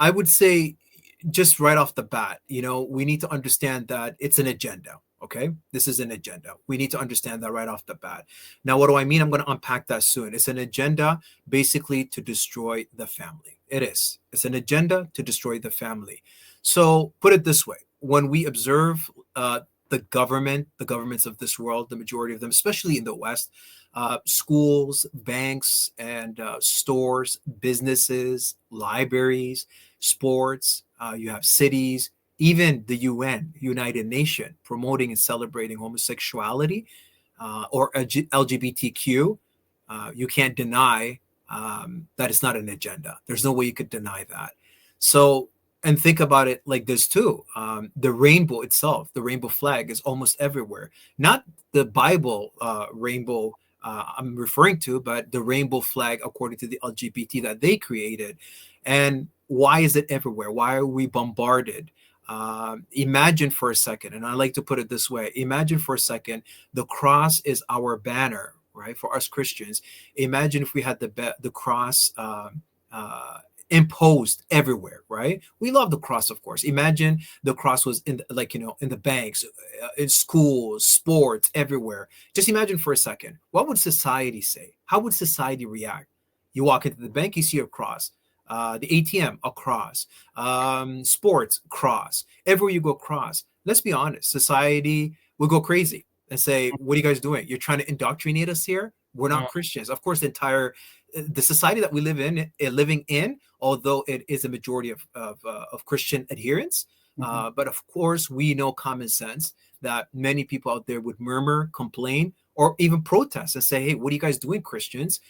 I would say just right off the bat, we need to understand that it's an agenda. Okay. This is an agenda. We need to understand that right off the bat. Now, what do I mean? I'm going to unpack that soon. It's an agenda basically to destroy the family. It is. It's an agenda to destroy the family. So put it this way. When we observe the governments of this world, the majority of them, especially in the West, schools, banks, and stores, businesses, libraries, sports, you have cities, even the UN, United Nations, promoting and celebrating homosexuality or LGBTQ. You can't deny that it's not an agenda. There's no way you could deny that. So, and think about it like this too. The rainbow itself, the rainbow flag is almost everywhere. Not the Bible rainbow I'm referring to, but the rainbow flag according to the LGBT that they created. And why is it everywhere? Why are we bombarded? Imagine for a second, and I like to put it this way, imagine for a second, the cross is our banner, right? For us Christians, imagine if we had the cross imposed everywhere, right? We love the cross, of course. Imagine the cross was in in the banks, in schools, sports, everywhere. Just imagine for a second, what would society say? How would society react? You walk into the bank, you see a cross. The ATM, a cross. Sports, cross. Everywhere you go, cross. Let's be honest, society will go crazy and say, what are you guys doing? You're trying to indoctrinate us here? We're not Christians. Of course, the society that we living in, although it is a majority of Christian adherents, but of course, we know common sense that many people out there would murmur, complain, or even protest and say, hey, what are you guys doing, Christians?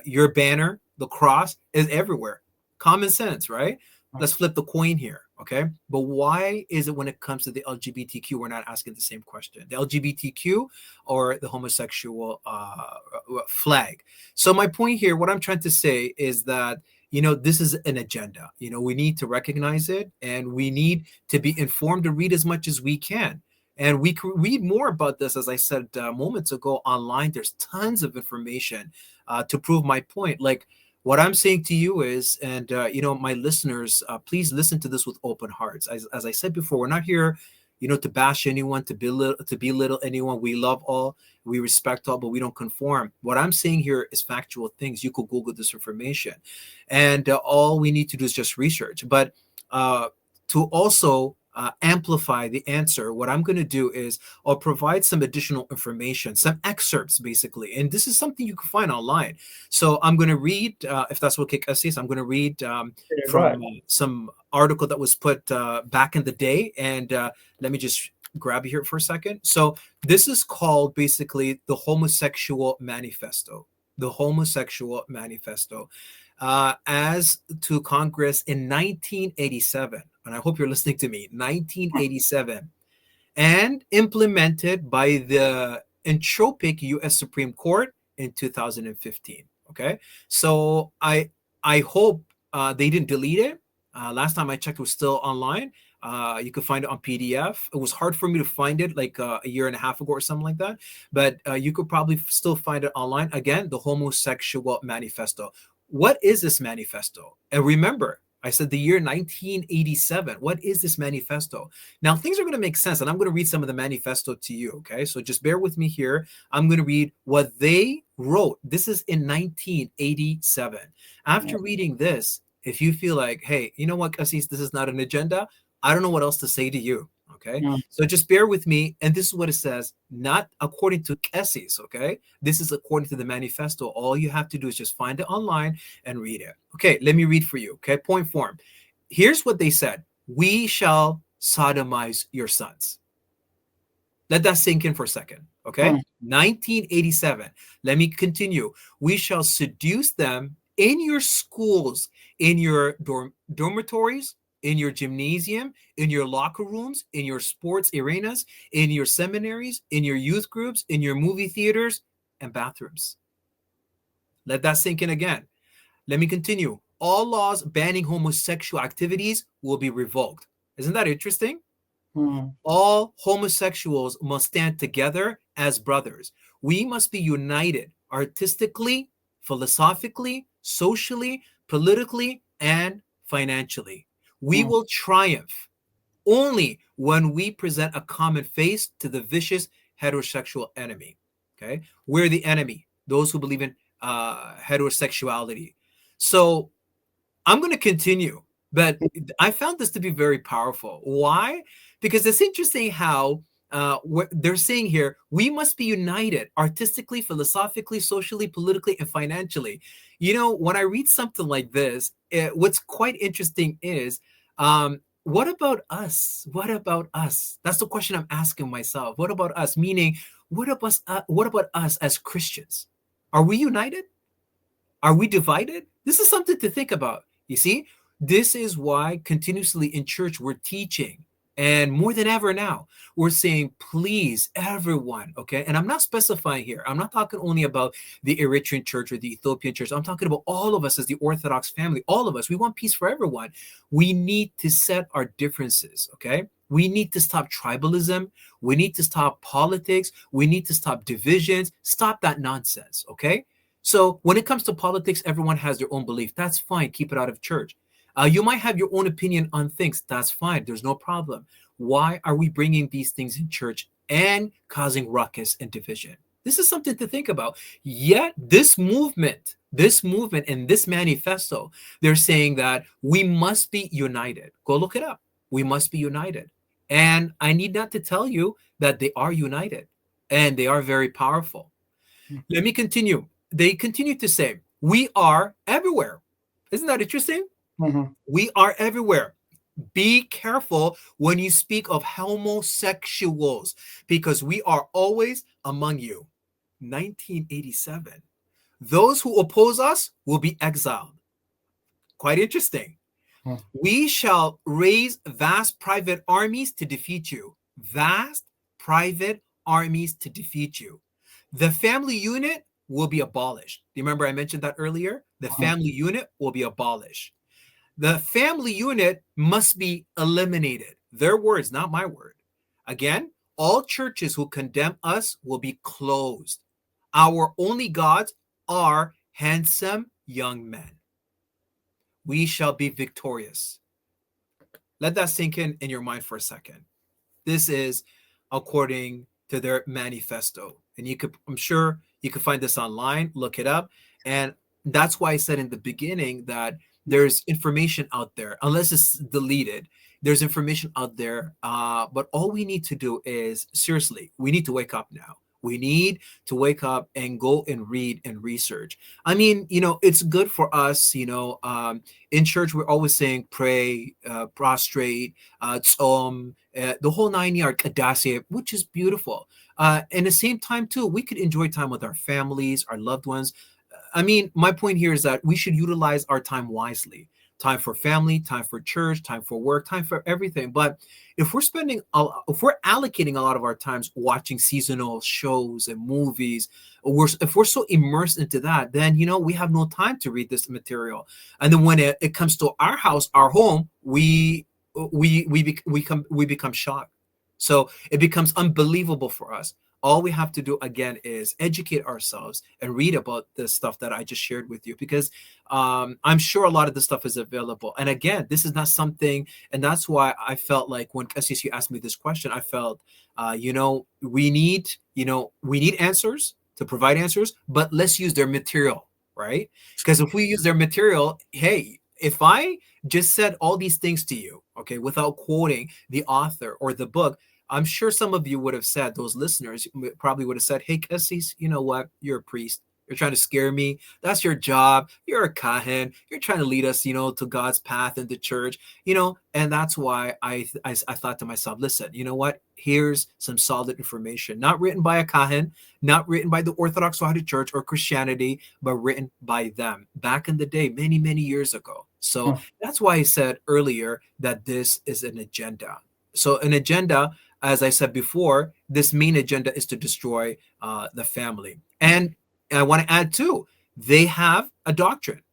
Your banner, the cross, is everywhere. Common sense, right? Let's flip the coin here, okay? But why is it when it comes to the LGBTQ, we're not asking the same question? The LGBTQ or the homosexual flag? So my point here, what I'm trying to say is that, this is an agenda. We need to recognize it, and we need to be informed and read as much as we can. And we can read more about this, as I said moments ago, online. There's tons of information to prove my point. Like, what I'm saying to you is, and my listeners, please listen to this with open hearts. As I said before, we're not here, to bash anyone, to belittle anyone. We love all, we respect all, but we don't conform. What I'm saying here is factual things. You could Google this information, and all we need to do is just research. But to also amplify the answer, what I'm going to do is I'll provide some additional information, some excerpts basically, and this is something you can find online. So I'm going to read, if that's okay, Qeshi, I'm going to read from some article that was put back in the day, and let me just grab it here for a second. So this is called basically the Homosexual Manifesto. The Homosexual Manifesto. As to Congress in 1987, and I hope you're listening to me, 1987, and implemented by the entropic U.S. Supreme Court in 2015. Okay, so I hope they didn't delete it. Last time I checked, it was still online. You could find it on PDF. It was hard for me to find it like a year and a half ago or something like that, but you could probably still find it online. Again, the Homosexual Manifesto. What is this manifesto? And remember, I said the year 1987. What is this manifesto? Now, things are going to make sense, and I'm going to read some of the manifesto to you, okay? So just bear with me here. I'm going to read what they wrote. This is in 1987. After reading this, if you feel like, hey, you know what, Qeshi, this is not an agenda, I don't know what else to say to you. Okay, so just bear with me, and this is what it says, not according to Qeshi's, okay? This is according to the manifesto. All you have to do is just find it online and read it. Okay, let me read for you, okay? Point form. Here's what they said. We shall sodomize your sons. Let that sink in for a second, okay? 1987. Let me continue. We shall seduce them in your schools, in your dormitories, in your gymnasium, in your locker rooms, in your sports arenas, in your seminaries, in your youth groups, in your movie theaters and bathrooms. Let that sink in again. Let me continue. All laws banning homosexual activities will be revoked. Isn't that interesting? All homosexuals must stand together as brothers. We must be united artistically, philosophically, socially, politically, and financially. We mm, will triumph only when we present a common face to the vicious heterosexual enemy. Okay, we're the enemy, those who believe in heterosexuality. So I'm going to continue, but I found this to be very powerful. Why? Because it's interesting how what they're saying here, we must be united artistically, philosophically, socially, politically, and financially. You know, when I read something like this, what's quite interesting is, what about us? What about us? That's the question I'm asking myself. What about us? Meaning, what about us as Christians? Are we united? Are we divided? This is something to think about. You see, this is why continuously in church we're teaching. And more than ever now, we're saying, please, everyone, okay? And I'm not specifying here. I'm not talking only about the Eritrean church or the Ethiopian church. I'm talking about all of us as the Orthodox family, all of us. We want peace for everyone. We need to set our differences, okay? We need to stop tribalism. We need to stop politics. We need to stop divisions. Stop that nonsense, okay? So when it comes to politics, everyone has their own belief. That's fine. Keep it out of church. You might have your own opinion on things. That's fine. There's no problem. Why are we bringing these things in church and causing ruckus and division? This is something to think about. Yet this movement and this manifesto, they're saying that we must be united. Go look it up. We must be united. And I need not to tell you that they are united and they are very powerful. mm, Let me continue. They continue to say, we are everywhere. Isn't that interesting? mhm, We are everywhere. Be careful when you speak of homosexuals because we are always among you. 1987. Those who oppose us will be exiled. Quite interesting. mm, We shall raise vast private armies to defeat you. Vast private armies to defeat you. The family unit will be abolished. Do you remember I mentioned that earlier? The mhm. family unit will be abolished. The family unit must be eliminated. Their words, not my word. Again, all churches who condemn us will be closed. Our only gods are handsome young men. We shall be victorious. Let that sink in your mind for a second. This is according to their manifesto. And you could, I'm sure you could find this online, look it up. And that's why I said in the beginning that there's information out there, unless it's deleted, there's information out there. But all we need to do is seriously, we need to wake up now. We need to wake up and go and read and research. I mean, it's good for us, in church, we're always saying pray, prostrate, the whole 9 yard kadase, which is beautiful. And the same time too, we could enjoy time with our families, our loved ones. I mean, my point here is that we should utilize our time wisely. Time for family, time for church, time for work, time for everything. But if we're allocating a lot of our times watching seasonal shows and movies, if we're so immersed into that, then we have no time to read this material. And then when it comes to our house, our home, we become shocked. So it becomes unbelievable for us. All we have to do again is educate ourselves and read about the stuff that I just shared with you, because I'm sure a lot of the stuff is available. And again, this is not something, and that's why I felt like when SCSU asked me this question, I felt, we need answers to provide answers, but let's use their material, right? Because if we use their material, hey, if I just said all these things to you, okay, without quoting the author or the book, I'm sure some of you would have said, those listeners probably would have said, hey, Cassis, you know what? You're a priest. You're trying to scare me. That's your job. You're a kahan. You're trying to lead us, to God's path and the church, and that's why I thought to myself, listen, you know what? Here's some solid information, not written by a kahan, not written by the Orthodox Wahhabite Church or Christianity, but written by them back in the day, many, many years ago. So Mm, that's why I said earlier that this is an agenda. So an agenda, as I said before, this main agenda is to destroy the family. And I want to add too, they have a doctrine.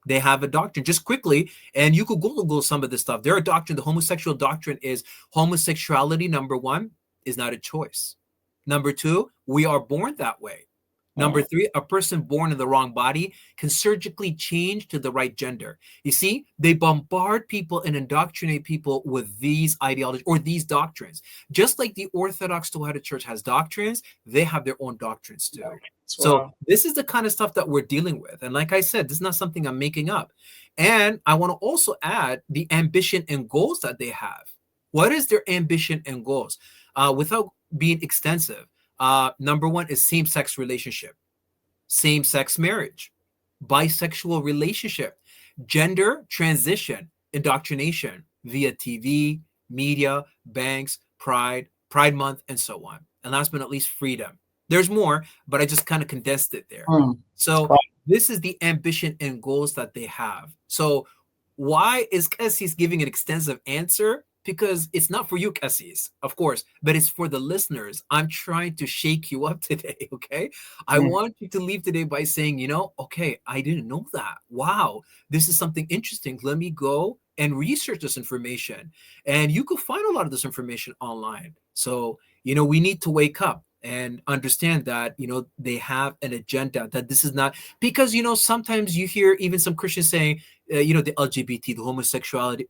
They have a doctrine. Just quickly, and you could Google some of this stuff. Their doctrine, the homosexual doctrine, is homosexuality, number one, is not a choice. Number two, we are born that way. Number three, a person born in the wrong body can surgically change to the right gender. You see, they bombard people and indoctrinate people with these ideologies or these doctrines. Just like the Orthodox Tewahedo Church has doctrines, they have their own doctrines too. So Wow. this is the kind of stuff that we're dealing with. And like I said, this is not something I'm making up. And I want to also add the ambition and goals that they have. What is their ambition and goals? Without being extensive, number one is same-sex relationship, same-sex marriage, bisexual relationship, gender transition, indoctrination via TV, media, banks, Pride Month, and so on. And last but not least, freedom. There's more, but I just kind of condensed it there. Mm. So Wow. this is the ambition and goals that they have. So why is Cassis giving an extensive answer? Because it's not for you, Cassis, of course, but it's for the listeners. I'm trying to shake you up today, okay? I Mm. want you to leave today by saying, okay, I didn't know that. Wow, this is something interesting. Let me go and research this information. And you could find a lot of this information online. So, we need to wake up and understand that, they have an agenda, that this is not because, sometimes you hear even some Christians saying, the LGBT,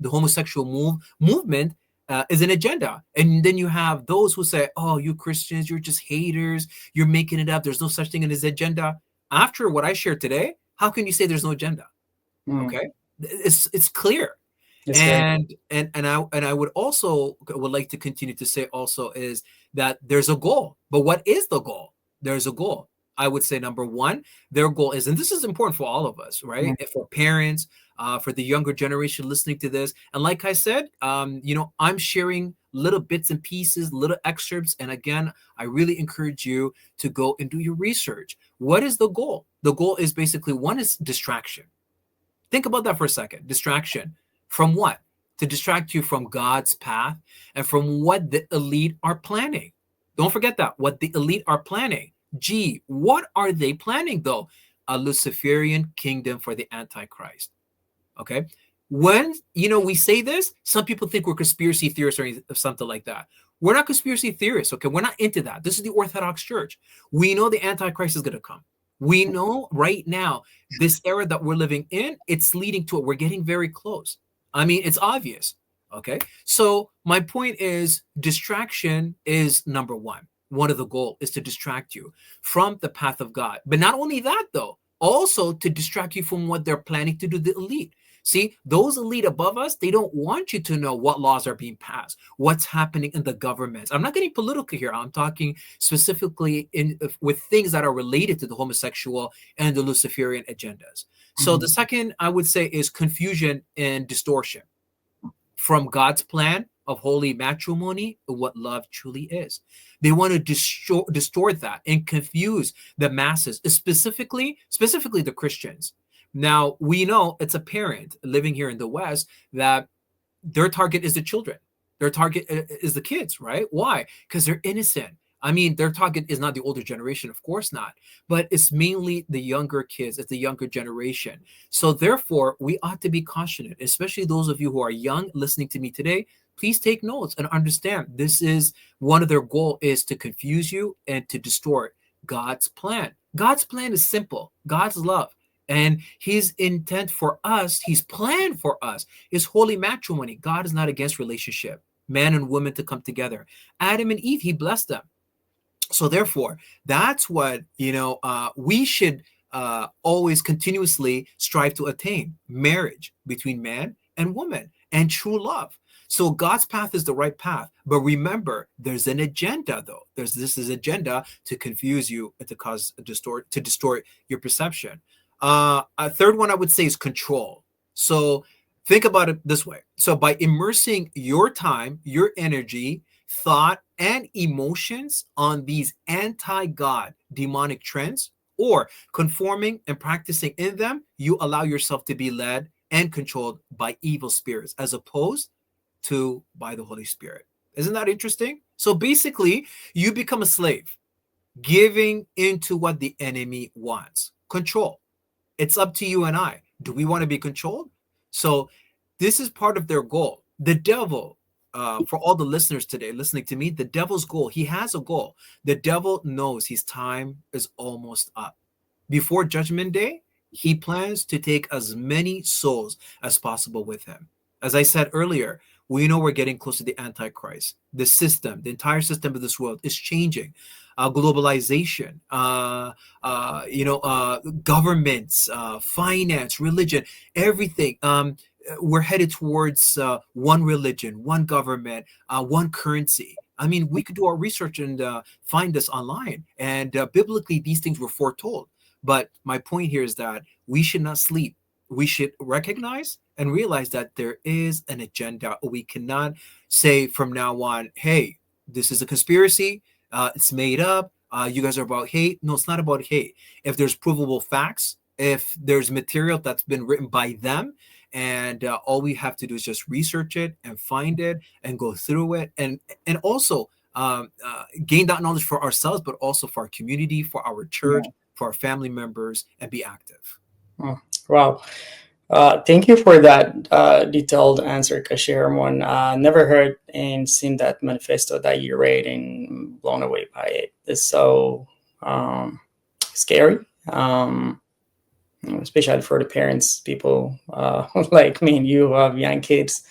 the homosexual movement is an agenda. And then you have those who say, oh, you Christians, you're just haters. You're making it up. There's no such thing as agenda. After what I shared today, how can you say there's no agenda? Mm. Okay. It's clear. It's very And I would like to continue to say also is that there's a goal. But what is the goal? There's a goal. I would say number one, their goal is, and this is important for all of us, right? mm. And for parents, for the younger generation listening to this. And like I said, I'm sharing little bits and pieces, little excerpts. And again, I really encourage you to go and do your research. What is the goal? The goal is basically one is distraction. Think about that for a second. Distraction. From what? To distract you from God's path and from what the elite are planning. Don't forget that. What the elite are planning. Gee, what are they planning though? A Luciferian kingdom for the Antichrist. Okay. When we say this, some people think we're conspiracy theorists or something like that. We're not conspiracy theorists. Okay. We're not into that. This is the Orthodox Church. We know the Antichrist is going to come. We know right now, this era that we're living in, it's leading to it. We're getting very close. I mean, it's obvious. Okay. So my point is distraction is number one. One of the goals is to distract you from the path of God. But not only that, though, also to distract you from what they're planning to do, the elite. See, those elite above us, they don't want you to know what laws are being passed, what's happening in the governments. I'm not getting political here. I'm talking specifically with things that are related to the homosexual and the Luciferian agendas. So the second I would say is confusion and distortion from God's plan of holy matrimony, what love truly is. They want to distort that and confuse the masses, specifically the Christians. Now, we know it's apparent living here in the West that their target is the children. Their target is the kids, right? Why? Because they're innocent. I mean, their target is not the older generation, of course not, but it's mainly the younger kids, it's the younger generation. So therefore, we ought to be cautious, especially those of you who are young listening to me today. Please take notes and understand this is one of their goal is to confuse you and to distort God's plan. God's plan is simple. God's love. And his intent for us, his plan for us is holy matrimony. God is not against relationship, man and woman to come together. Adam and Eve, he blessed them. So therefore, that's what, we should always continuously strive to attain: marriage between man and woman and true love. So God's path is the right path. But remember, there's an agenda, though. There's this is agenda to confuse you and to distort your perception. A third one I would say is control. So think about it this way. So by immersing your time, your energy, thought, and emotions on these anti-God demonic trends, or conforming and practicing in them, you allow yourself to be led and controlled by evil spirits as opposed to by the Holy Spirit. Isn't that interesting? So basically, you become a slave, giving into what the enemy wants. Control. It's up to you and I. Do we want to be controlled? So this is part of their goal. The devil, for all the listeners today listening to me, the devil's goal, he has a goal. The devil knows his time is almost up. Before Judgment Day, he plans to take as many souls as possible with him. As I said earlier, we know we're getting close to the Antichrist. The system, the entire system of this world is changing. Globalization, governments, finance, religion, everything. We're headed towards one religion, one government, one currency. I mean, we could do our research and find this online. And biblically, these things were foretold. But my point here is that we should not sleep. We should recognize and realize that there is an agenda. We cannot say from now on, hey, this is a conspiracy. It's made up. You guys are about hate. No, it's not about hate. If there's provable facts, if there's material that's been written by them, and all we have to do is just research it and find it and go through it, and also gain that knowledge for ourselves, but also for our community, for our church, for our family members, and be active. Oh, wow. Thank you for that detailed answer, Qeshi Hermon. Never heard and seen that manifesto that you read and blown away by it. It's so scary, especially for the parents, people like me and you who have young kids.